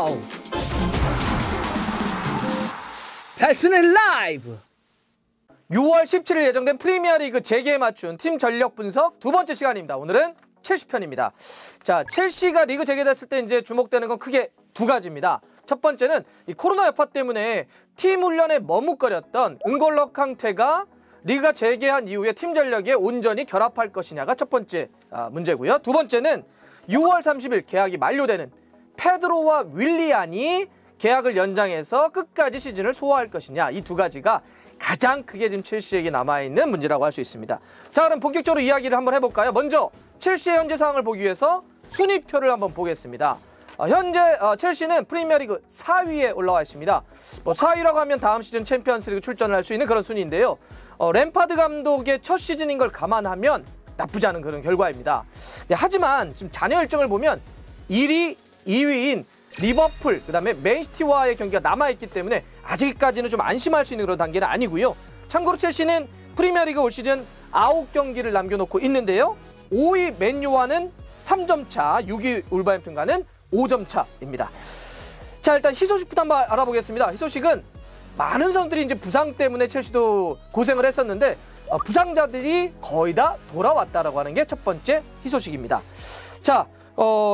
와우! 달순의 라이브! 6월 17일 예정된 프리미어리그 재개에 맞춘 팀 전력 분석 두 번째 시간입니다. 오늘은 첼시 편입니다. 자, 첼시가 리그 재개됐을 때 이제 주목되는 건 크게 두 가지입니다. 첫 번째는 이 코로나 여파 때문에 팀 훈련에 머뭇거렸던 은골로 캉테가 리그가 재개한 이후에 팀 전력에 온전히 결합할 것이냐가 첫 번째 문제고요. 두 번째는 6월 30일 계약이 만료되는 페드로와 윌리안이 계약을 연장해서 끝까지 시즌을 소화할 것이냐, 이 두 가지가 가장 크게 지금 첼시에게 남아있는 문제라고 할 수 있습니다. 자, 그럼 본격적으로 이야기를 한번 해볼까요? 먼저 첼시의 현재 상황을 보기 위해서 순위표를 한번 보겠습니다. 현재 첼시는 프리미어리그 4위에 올라와 있습니다. 4위라고 하면 다음 시즌 챔피언스리그 출전을 할 수 있는 그런 순위인데요. 램파드 감독의 첫 시즌인 걸 감안하면 나쁘지 않은 그런 결과입니다. 네, 하지만 지금 잔여 일정을 보면 1위, 2위인 리버풀, 그다음에 맨시티와의 경기가 남아있기 때문에 아직까지는 좀 안심할 수 있는 그런 단계는 아니고요. 참고로 첼시는 프리미어리그 올 시즌 9경기를 남겨놓고 있는데요. 5위 맨유와는 3점 차, 6위 울버햄튼과는 5점 차입니다. 자, 일단 희소식부터 한번 알아보겠습니다. 희소식은 많은 선수들이 이제 부상 때문에 첼시도 고생을 했었는데 부상자들이 거의 다 돌아왔다라고 하는 게 첫 번째 희소식입니다. 자,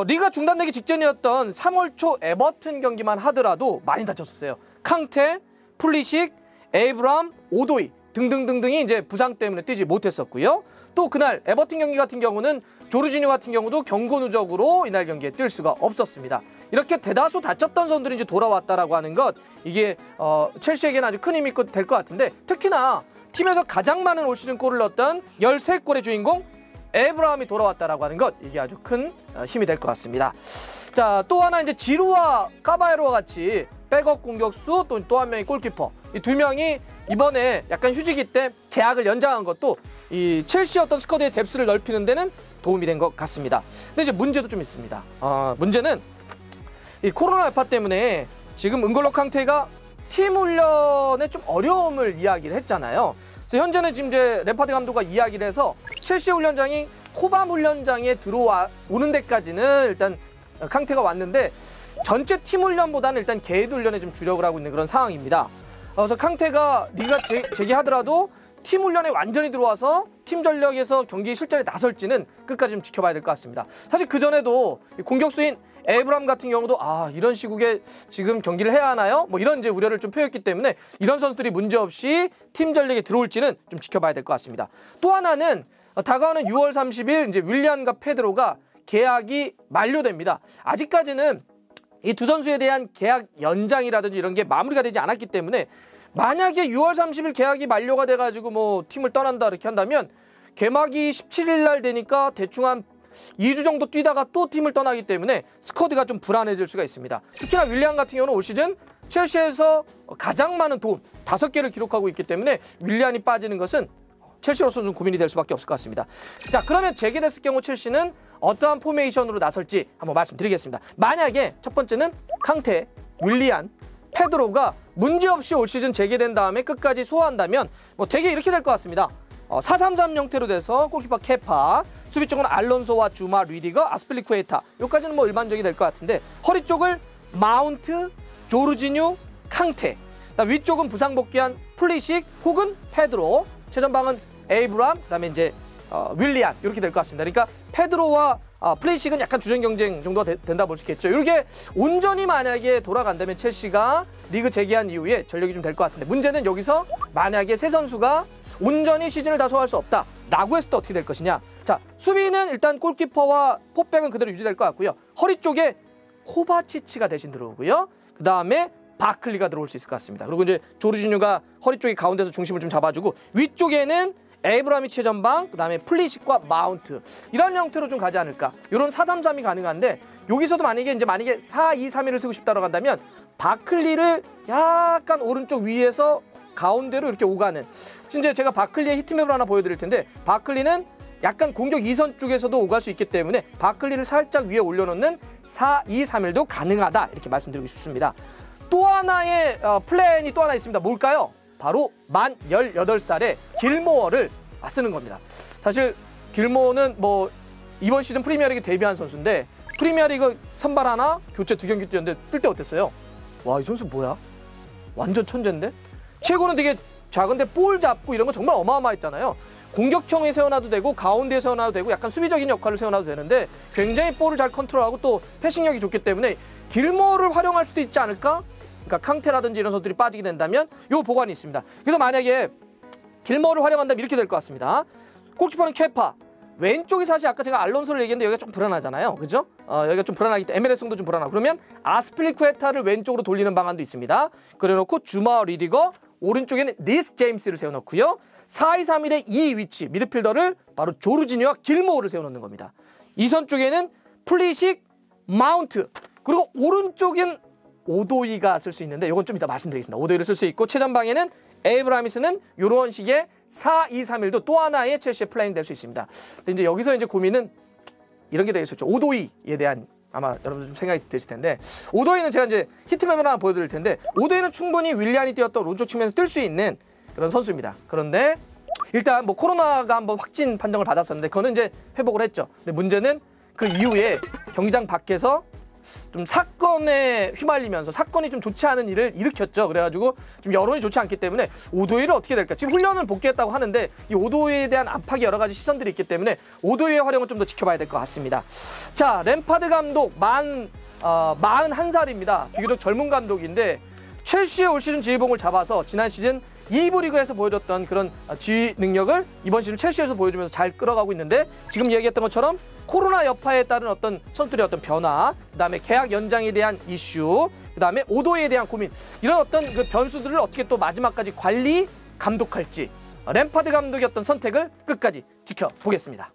리그가 중단되기 직전이었던 3월 초 에버튼 경기만 하더라도 많이 다쳤었어요. 캉테, 풀리식, 에이브람, 오도이 등등등등이 이제 부상 때문에 뛰지 못했었고요. 또 그날 에버튼 경기 같은 경우는 조르지뉴 같은 경우도 경고 누적으로 이날 경기에 뛸 수가 없었습니다. 이렇게 대다수 다쳤던 선수들이 이제 돌아왔다라고 하는 것, 이게 첼시에게는 아주 큰 힘이 될 것 같은데, 특히나 팀에서 가장 많은 올 시즌 골을 넣었던 13골의 주인공 에이브라함이 돌아왔다라고 하는 것, 이게 아주 큰 힘이 될 것 같습니다. 자, 또 하나 이제 지루와 까바에로와 같이 백업 공격수, 또 한 명이 골키퍼, 이 두 명이 이번에 약간 휴지기 때 계약을 연장한 것도 이 첼시 어떤 스쿼드의 뎁스를 넓히는 데는 도움이 된 것 같습니다. 근데 이제 문제도 좀 있습니다. 문제는 이 코로나 여파 때문에 지금 은골로 캉테가 팀 훈련에 좀 어려움을 이야기를 했잖아요. 그래서 현재는 지금 이제 램파드 감독과 이야기를 해서 첼시 훈련장이 코밤 훈련장에 들어오는 데까지는 일단 캉테가 왔는데, 전체 팀 훈련보다는 일단 개인 훈련에 좀 주력을 하고 있는 그런 상황입니다. 그래서 캉테가 리그가 재개하더라도 팀 훈련에 완전히 들어와서 팀 전력에서 경기 실전에 나설지는 끝까지 좀 지켜봐야 될 것 같습니다. 사실 그전에도 공격수인 에이브람 같은 경우도 이런 시국에 지금 경기를 해야 하나요? 뭐 이런 이제 우려를 좀 표했기 때문에 이런 선수들이 문제없이 팀 전력에 들어올지는 좀 지켜봐야 될 것 같습니다. 또 하나는 다가오는 6월 30일 이제 윌리안과 페드로가 계약이 만료됩니다. 아직까지는 이 두 선수에 대한 계약 연장이라든지 이런 게 마무리가 되지 않았기 때문에, 만약에 6월 30일 계약이 만료가 돼가지고 뭐 팀을 떠난다 이렇게 한다면 개막이 17일 날 되니까 대충 한 2주 정도 뛰다가 또 팀을 떠나기 때문에 스쿼드가 좀 불안해질 수가 있습니다. 특히나 윌리안 같은 경우는 올 시즌 첼시에서 가장 많은 도움 5개를 기록하고 있기 때문에 윌리안이 빠지는 것은 첼시로서는 좀 고민이 될 수밖에 없을 것 같습니다. 자, 그러면 재개됐을 경우 첼시는 어떠한 포메이션으로 나설지 한번 말씀드리겠습니다. 만약에 첫 번째는 캉테, 윌리안, 페드로가 문제없이 올 시즌 재개된 다음에 끝까지 소화한다면 뭐 되게 이렇게 될 것 같습니다. 4-3-3 형태로 돼서 골키퍼 케파, 수비 쪽은 알론소와 주마, 리디거, 아스필리쿠에타, 여기까지는 뭐 일반적이 될 것 같은데, 허리 쪽을 마운트, 조르지뉴, 캉테, 위쪽은 부상 복귀한 풀리식 혹은 페드로, 최전방은 에이브람, 그다음에 이제 윌리안, 이렇게 될 것 같습니다. 그러니까 페드로와 플레이식은 약간 주전 경쟁 정도가 된다 볼 수 있겠죠. 이렇게 온전히 만약에 돌아간다면 첼시가 리그 재개한 이후에 전력이 좀 될 것 같은데, 문제는 여기서 만약에 세 선수가 온전히 시즌을 다 소화할 수 없다 라고 했을 때 어떻게 될 것이냐. 자, 수비는 일단 골키퍼와 포백은 그대로 유지될 것 같고요. 허리 쪽에 코바치치가 대신 들어오고요. 그 다음에 바클리가 들어올 수 있을 것 같습니다. 그리고 이제 조르지뉴가 허리 쪽이 가운데서 중심을 좀 잡아주고, 위쪽에는 에이브라미 최전방, 그 다음에 플리식과 마운트, 이런 형태로 좀 가지 않을까. 이런 4-3-3이 가능한데, 여기서도 만약에 4-2-3-1을 쓰고 싶다고 한다면 바클리를 약간 오른쪽 위에서 가운데로 이렇게 오가는, 진짜 제가 바클리의 히트맵을 하나 보여드릴 텐데, 바클리는 약간 공격 2선 쪽에서도 오갈 수 있기 때문에 바클리를 살짝 위에 올려놓는 4-2-3-1도 가능하다, 이렇게 말씀드리고 싶습니다. 또 하나의 플랜이 또 하나 있습니다. 뭘까요? 바로 만 18살의 길모어를 쓰는 겁니다. 사실 길모어는 뭐 이번 시즌 프리미어리그 데뷔한 선수인데 프리미어리그 선발 하나, 교체 2경기 뛰었는데 뛸 때 어땠어요? 와, 이 선수 뭐야? 완전 천재인데? 최고는 되게 작은데 볼 잡고 이런 거 정말 어마어마했잖아요. 공격형에 세워놔도 되고 가운데에 세워놔도 되고 약간 수비적인 역할을 세워놔도 되는데 굉장히 볼을 잘 컨트롤하고 또 패싱력이 좋기 때문에 길모어를 활용할 수도 있지 않을까? 그러니까 캉테라든지 이런 선수들이 빠지게 된다면 요 보관이 있습니다. 그래서 만약에 길모어를 활용한다면 이렇게 될 것 같습니다. 골키퍼는 케파. 왼쪽이 사실 아까 제가 알론소를 얘기했는데 여기가 좀 불안하잖아요. 그죠? 여기가 좀 불안하기 때문에 MLS성도 좀 불안하고 그러면 아스필리쿠에타를 왼쪽으로 돌리는 방안도 있습니다. 그래놓고 주마 리디거, 오른쪽에는 리스 제임스를 세워놓고요. 4-2-3-1의 이 위치 미드필더를 바로 조르지니와 길모어를 세워놓는 겁니다. 이 선 쪽에는 플리식, 마운트, 그리고 오른쪽엔 오도이가 쓸 수 있는데 이건 좀 이따 말씀드리겠습니다. 오도이를 쓸 수 있고 최전방에는 에이브라미스는 이런 식의 4-2-3-1도 또 하나의 첼시의 플랜이 될 수 있습니다. 근데 이제 여기서 이제 고민은 이런 게 되겠죠. 오도이에 대한 아마 여러분들 좀 생각이 드실 텐데 오도이는 제가 이제 히트맵을 하나 보여드릴 텐데 오도이는 충분히 윌리안이 뛰었던 오른쪽 측면에서 뛸 수 있는 그런 선수입니다. 그런데 일단 뭐 코로나가 한번 확진 판정을 받았었는데 그거는 이제 회복을 했죠. 근데 문제는 그 이후에 경기장 밖에서 좀 사건에 휘말리면서 사건이 좀 좋지 않은 일을 일으켰죠. 그래가지고 좀 여론이 좋지 않기 때문에 오도이를 어떻게 될까? 지금 훈련을 복귀했다고 하는데 이 오도이에 대한 안팎의 여러 가지 시선들이 있기 때문에 오도이의 활용은 좀 더 지켜봐야 될 것 같습니다. 자, 램파드 감독 41살입니다. 비교적 젊은 감독인데 첼시의 올 시즌 지휘봉을 잡아서 지난 시즌 2부 리그에서 보여줬던 그런 지휘 능력을 이번 시즌 첼시에서 보여주면서 잘 끌어가고 있는데 지금 얘기했던 것처럼 코로나 여파에 따른 어떤 선수들의 어떤 변화, 그다음에 계약 연장에 대한 이슈, 그다음에 오도에 대한 고민 이런 어떤 그 변수들을 어떻게 또 마지막까지 관리, 감독할지 램파드 감독의 어떤 선택을 끝까지 지켜보겠습니다.